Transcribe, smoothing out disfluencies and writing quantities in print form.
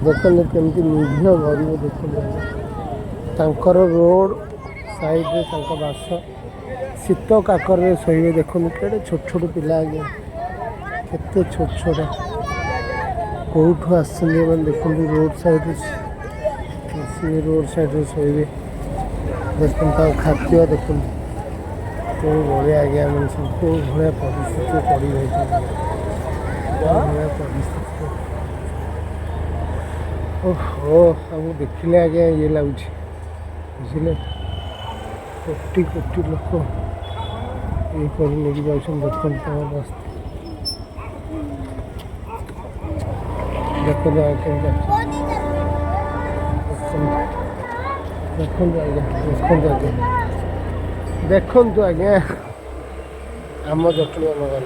ଦେଖନ୍ତୁ କେମିତି ନିରୀହ ଗରିବ ଦେଖନ୍ତୁ ତାଙ୍କର ରୋଡ଼ ସାଇଡ଼ରେ ତାଙ୍କ ବାସ ଶୀତ କାକରରେ ଶୋଇବେ। ଦେଖନ୍ତୁ କେଡ଼େ ଛୋଟ ଛୋଟ ପିଲା ଆଜ୍ଞା, କେତେ ଛୋଟ ଛୋଟ କେଉଁଠୁ ଆସିଛନ୍ତି ଏମାନେ ଦେଖନ୍ତୁ। ରୋଡ଼ ସାଇଡ଼ରେ ଆସିବେ, ରୋଡ଼ ସାଇଡ଼ରେ ଶୋଇବେ। ଦେଖନ୍ତୁ ତାଙ୍କ ଖାଦ୍ୟ ଦେଖନ୍ତୁ କେଉଁ ଭଳିଆ ଆଜ୍ଞା, ମାନେ ସବୁ କେଉଁ ଭଳିଆ ପରିସ୍ଥିତିରେ ପଡ଼ି ରହିଛନ୍ତି, କେଉଁ ଭଳିଆ ପରିସ୍ଥିତିରେ। ଓହୋ, ଆମକୁ ଦେଖିଲେ ଆଜ୍ଞା ଇଏ ଲାଗୁଛି ବୁଝିଲେ। କୋଟି କୋଟି ଲୋକ ଇଏ କରି ନେଇକି ଯାଉଛନ୍ତି। ଦେଖନ୍ତୁ ତାଙ୍କ ରାସ୍ତା, ଦେଖନ୍ତୁ ଆଉ କେମିତି ଅଛନ୍ତି। ଦେଖନ୍ତୁ ଆଜ୍ଞା, ଦେଖନ୍ତୁ ଆଜ୍ଞା, ଦେଖନ୍ତୁ ଆଜ୍ଞା ଆମ ଜଟଣୀ ଆମ ଗାଁ।